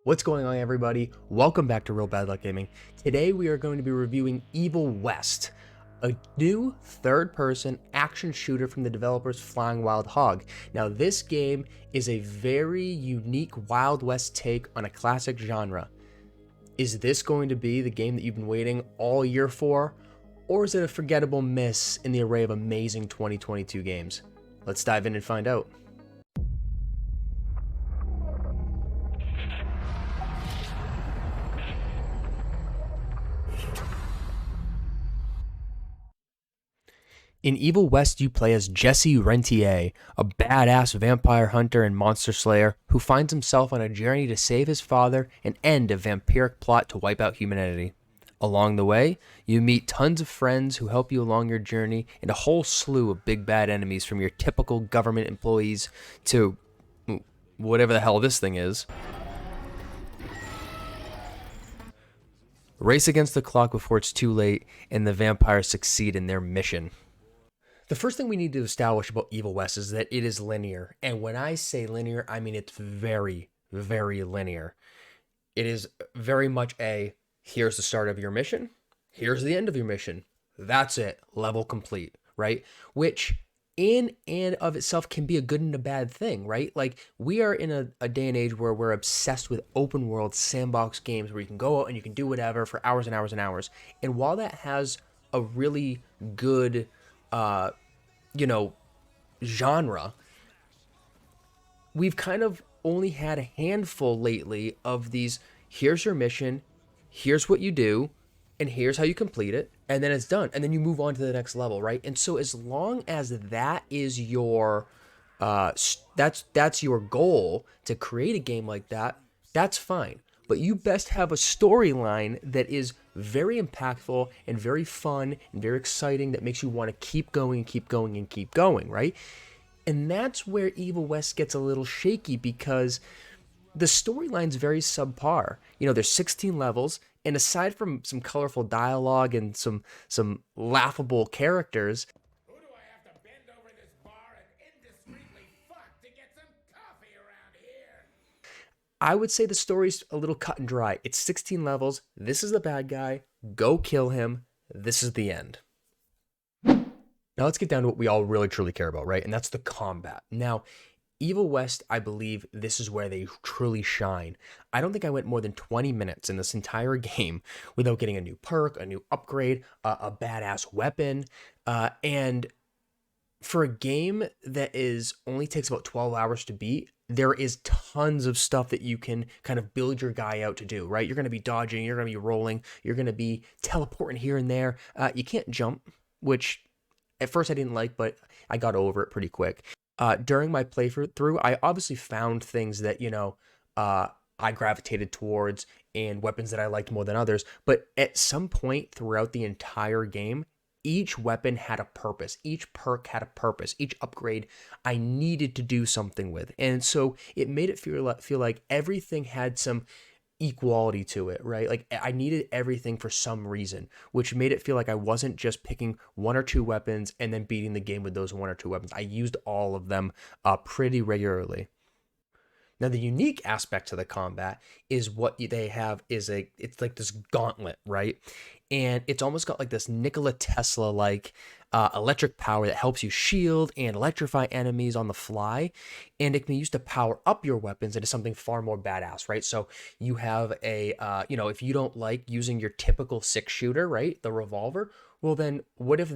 What's going on, everybody? Welcome back to Realbadluckgaming. Today we are going to be reviewing Evil West, a new third-person action shooter from the developers Flying Wild Hog. Now, this game is a very unique Wild West take on a classic genre. Is this going to be the game that you've been waiting all year for, or is it a forgettable miss in the array of amazing 2022 games? Let's dive in and find out. In Evil West, you play as Jesse Rentier, a badass vampire hunter and monster slayer who finds himself on a journey to save his father and end a vampiric plot to wipe out humanity. Along the way, you meet tons of friends who help you along your journey and a whole slew of big bad enemies, from your typical government employees to whatever the hell this thing is. Race against the clock before it's too late and the vampires succeed in their mission. The first thing we need to establish about Evil West is that it is linear. And when I say linear, I mean it's very, very linear. It is very much here's the start of your mission, here's the end of your mission. That's it, level complete, right? Which in and of itself can be a good and a bad thing, right? Like, we are in a day and age where we're obsessed with open world sandbox games where you can go out and you can do whatever for hours and hours and hours. And while that has a really good genre, we've kind of only had a handful lately of these, here's your mission, here's what you do, and here's how you complete it, and then it's done, and then you move on to the next level, right? And so as long as that is your that's your goal, to create a game like that, that's fine. But you best have a storyline that is very impactful and very fun and very exciting, that makes you want to keep going and keep going and keep going, right? And that's where Evil West gets a little shaky, because the storyline's very subpar. You know, there's 16 levels, and aside from some colorful dialogue and some laughable characters, Who do I have to bend over this bar and indiscreetly fuck to get some coffee around here? I would say the story's a little cut and dry. It's 16 levels. This is the bad guy. Go kill him. This is the end. Now let's get down to what we all really truly care about, right? And that's the combat. Now, Evil West, I believe this is where they truly shine. I don't think I went more than 20 minutes in this entire game without getting a new perk, a new upgrade, a badass weapon, and for a game that only takes about 12 hours to beat, there is tons of stuff that you can kind of build your guy out to do, right? You're going to be dodging, you're going to be rolling, you're going to be teleporting here and there. You can't jump, which at first I didn't like, but I got over it pretty quick. During my playthrough, I obviously found things that, I gravitated towards, and weapons that I liked more than others. But at some point throughout the entire game, each weapon had a purpose. Each perk had a purpose. Each upgrade I needed to do something with. And so it made it feel like everything had some equality to it, right? Like, I needed everything for some reason, which made it feel like I wasn't just picking one or two weapons and then beating the game with those one or two weapons. I used all of them pretty regularly. Now, the unique aspect to the combat is what they have is it's like this gauntlet, right? And it's almost got like this Nikola Tesla like electric power that helps you shield and electrify enemies on the fly. And it can be used to power up your weapons into something far more badass, right? So you have if you don't like using your typical 6-shooter, right, the revolver, well then what if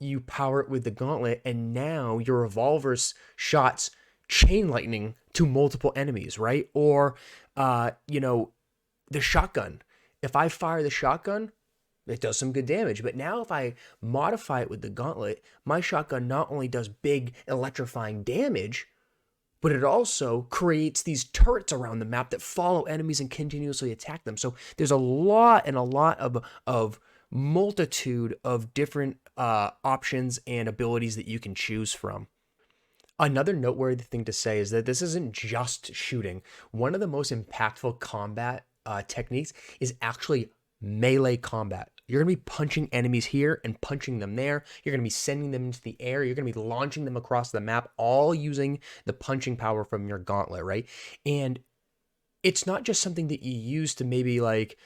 you power it with the gauntlet, and now your revolver's shots chain lightning to multiple enemies, right? Or, the shotgun. If I fire the shotgun, it does some good damage. But now if I modify it with the gauntlet, my shotgun not only does big electrifying damage, but it also creates these turrets around the map that follow enemies and continuously attack them. So there's a lot of multitude of different options and abilities that you can choose from. Another noteworthy thing to say is that this isn't just shooting. One of the most impactful combat techniques is actually melee combat. You're going to be punching enemies here and punching them there. You're going to be sending them into the air. You're going to be launching them across the map, all using the punching power from your gauntlet, right? And it's not just something that you use to maybe like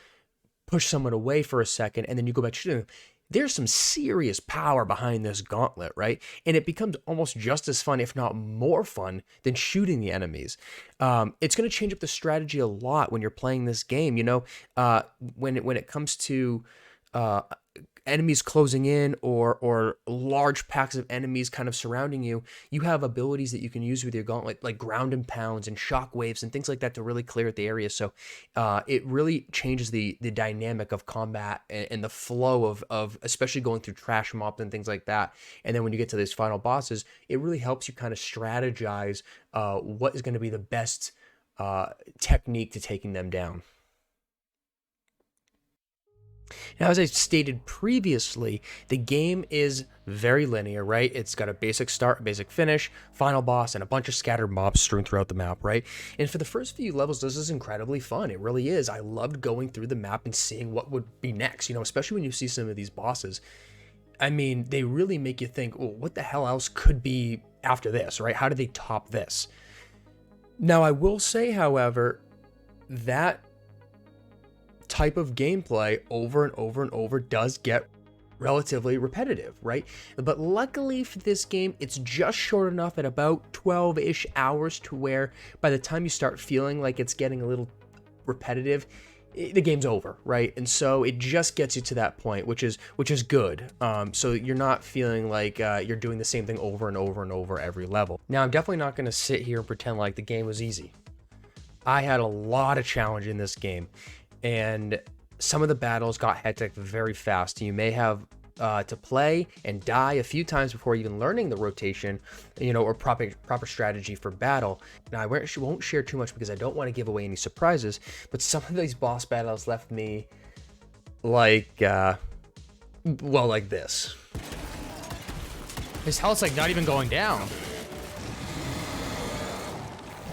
push someone away for a second and then you go back shooting them. There's some serious power behind this gauntlet, right? And it becomes almost just as fun, if not more fun, than shooting the enemies. It's going to change up the strategy a lot when you're playing this game. You know, when it comes to uh, enemies closing in or large packs of enemies kind of surrounding you, you have abilities that you can use with your gauntlet, like ground and pounds and shock waves and things like that to really clear out the area. So it really changes the dynamic of combat and the flow of especially going through trash mobs and things like that. And then when you get to these final bosses, it really helps you kind of strategize what is going to be the best technique to taking them down. Now, as I stated previously, the game is very linear, right? It's got a basic start, basic finish, final boss, and a bunch of scattered mobs strewn throughout the map, right? And for the first few levels, this is incredibly fun. It really is. I loved going through the map and seeing what would be next, you know, especially when you see some of these bosses. I mean, they really make you think, oh, what the hell else could be after this, right? How do they top this? Now, I will say, however, that type of gameplay over and over and over does get relatively repetitive, right? But luckily for this game, it's just short enough at about 12-ish hours to where by the time you start feeling like it's getting a little repetitive, the game's over, right? And so it just gets you to that point, which is good. So you're not feeling like you're doing the same thing over and over and over every level. Now, I'm definitely not going to sit here and pretend like the game was easy. I had a lot of challenge in this game, and some of the battles got hectic very fast. You may have to play and die a few times before even learning the rotation, you know, or proper strategy for battle. Now, I won't share too much because I don't want to give away any surprises, but some of these boss battles left me like, well, like this. His health's like not even going down.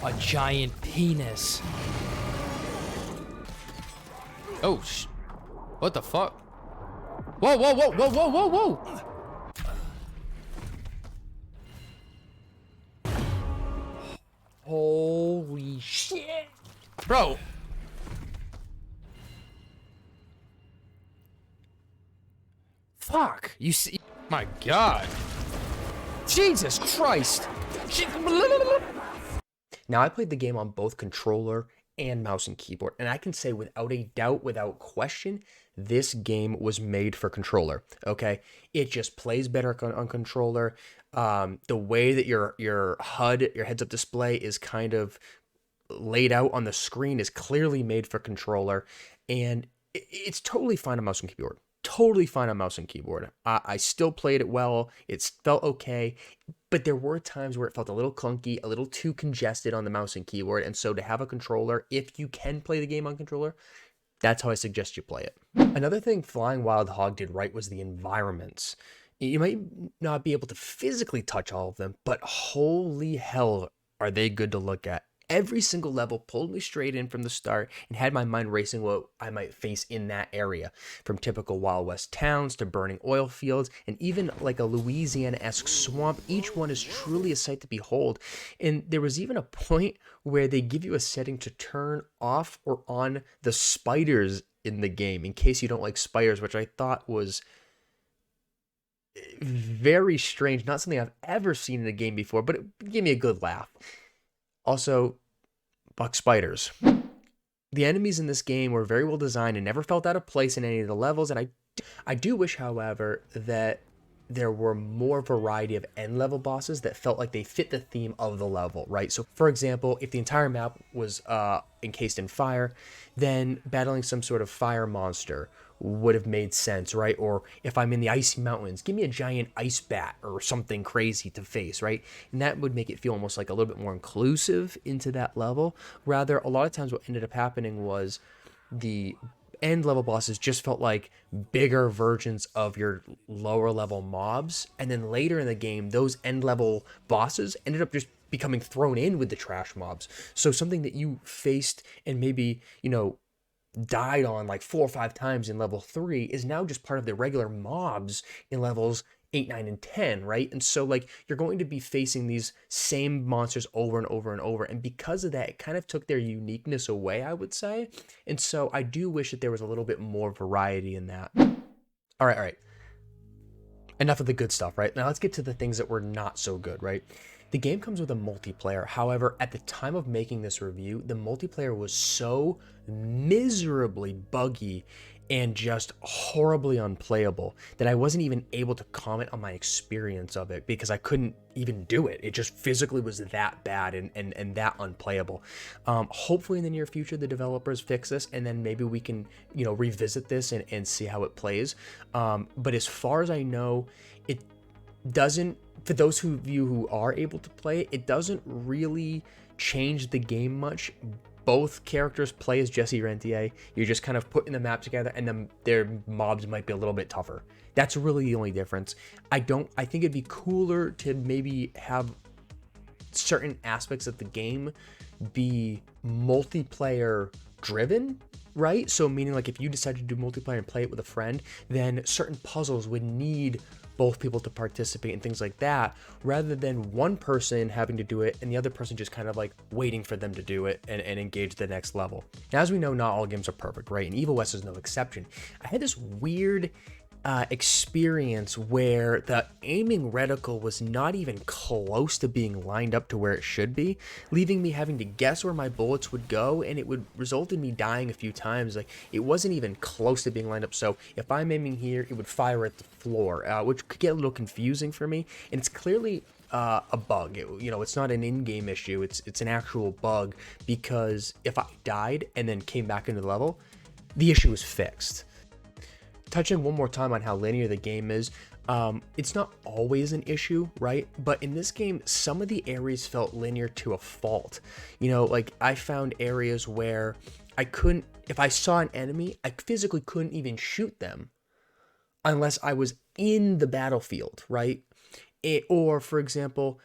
A giant penis. Oh, what the fuck? Whoa, whoa, whoa, whoa, whoa, whoa, whoa. Holy shit. Bro. Fuck. You see? My God. Jesus Christ. Now, I played the game on both controller and mouse and keyboard, and I can say without a doubt, without question, this game was made for controller. Okay, it just plays better on controller. The way that your HUD, your heads-up display, is kind of laid out on the screen is clearly made for controller, and it's totally fine on mouse and keyboard. Totally fine on mouse and keyboard. I still played it well. It felt okay, but there were times where it felt a little clunky, a little too congested on the mouse and keyboard. And so to have a controller, if you can play the game on controller, that's how I suggest you play it. Another thing Flying Wild Hog did right was the environments. You might not be able to physically touch all of them, but holy hell, are they good to look at. Every single level pulled me straight in from the start and had my mind racing what I might face in that area. From typical Wild West towns to burning oil fields and even like a Louisiana-esque swamp, each one is truly a sight to behold. And there was even a point where they give you a setting to turn off or on the spiders in the game in case you don't like spiders, which I thought was very strange. Not something I've ever seen in a game before, but it gave me a good laugh. Also, buck spiders. The enemies in this game were very well designed and never felt out of place in any of the levels. And I do wish, however, that there were more variety of end level bosses that felt like they fit the theme of the level, right? So, for example, if the entire map was encased in fire, then battling some sort of fire monster would have made sense, right? Or if I'm in the icy mountains, give me a giant ice bat or something crazy to face, right? And that would make it feel almost like a little bit more inclusive into that level. Rather, a lot of times what ended up happening was the end level bosses just felt like bigger versions of your lower level mobs. And then later in the game, those end level bosses ended up just becoming thrown in with the trash mobs. So something that you faced and maybe, you know, died on like 4 or 5 times in level 3 is now just part of the regular mobs in levels 8, 9, and 10, right? And so like you're going to be facing these same monsters over and over and over. And because of that, it kind of took their uniqueness away, I would say. And so I do wish that there was a little bit more variety in that. All right. Enough of the good stuff, right? Now let's get to the things that were not so good, right? The game comes with a multiplayer. However, at the time of making this review, the multiplayer was so miserably buggy and just horribly unplayable that I wasn't even able to comment on my experience of it because I couldn't even do it. It just physically was that bad and that unplayable. Hopefully in the near future, the developers fix this and then maybe we can, revisit this and see how it plays. But as far as I know, it doesn't, for those of you who are able to play it, it doesn't really change the game much. Both characters play as Jesse Rentier. You're just kind of putting the map together and then their mobs might be a little bit tougher. That's really the only difference. I think it'd be cooler to maybe have certain aspects of the game be multiplayer driven, right? So meaning like if you decide to do multiplayer and play it with a friend, then certain puzzles would need both people to participate and things like that, rather than one person having to do it and the other person just kind of like waiting for them to do it and engage the next level. Now, as we know, not all games are perfect, right? And Evil West is no exception. I had this weird experience where the aiming reticle was not even close to being lined up to where it should be, leaving me having to guess where my bullets would go, and it would result in me dying a few times. Like it wasn't even close to being lined up. So if I'm aiming here, it would fire at the floor, which could get a little confusing for me. And it's clearly a bug. It's not an in-game issue. It's an actual bug, because if I died and then came back into the level, the issue was fixed. Touching one more time on how linear the game is, it's not always an issue, right? But in this game, some of the areas felt linear to a fault. Like I found areas where I couldn't, if I saw an enemy, I physically couldn't even shoot them unless I was in the battlefield, right? Or for example,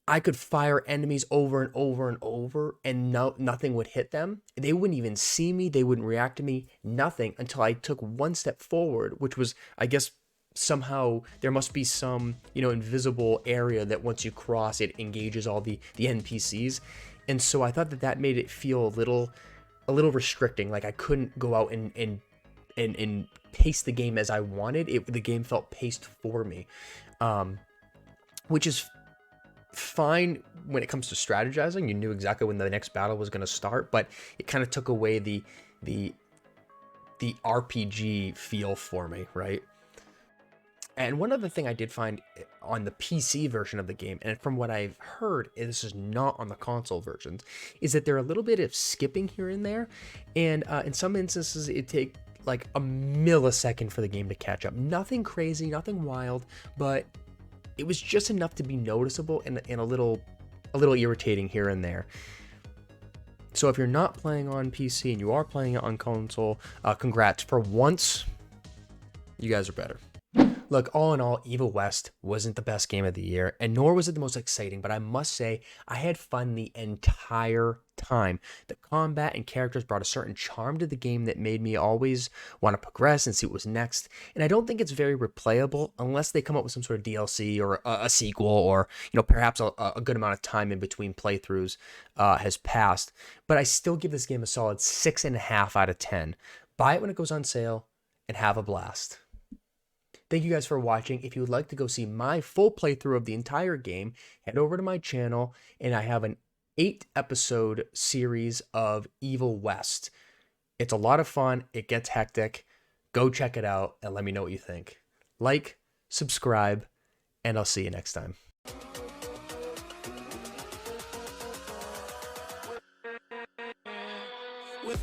I could fire enemies over and over and over and nothing would hit them. They wouldn't even see me. They wouldn't react to me, nothing, until I took one step forward, which was, I guess, somehow there must be some, invisible area that once you cross, it engages all the NPCs. And so I thought that made it feel a little restricting. Like I couldn't go out and pace the game as I wanted. The game felt paced for me, which is fine when it comes to strategizing. You knew exactly when the next battle was going to start, but it kind of took away the RPG feel for me, right? And one other thing I did find on the PC version of the game, and from what I've heard, and this is not on the console versions, is that there are a little bit of skipping here and there, and in some instances it take like a millisecond for the game to catch up. Nothing crazy, nothing wild, but it was just enough to be noticeable and a little irritating here and there. So if you're not playing on PC and you are playing it on console, congrats. For once, you guys are better. Look, all in all, Evil West wasn't the best game of the year, and nor was it the most exciting, but I must say, I had fun the entire time. The combat and characters brought a certain charm to the game that made me always want to progress and see what was next, and I don't think it's very replayable unless they come up with some sort of DLC or a sequel, or perhaps a good amount of time in between playthroughs has passed. But I still give this game a solid 6.5 out of 10. Buy it when it goes on sale, and have a blast. Thank you guys for watching. If you would like to go see my full playthrough of the entire game, head over to my channel, and I have an 8-episode series of Evil West. It's a lot of fun. It gets hectic. Go check it out and let me know what you think. Like, subscribe, and I'll see you next time. With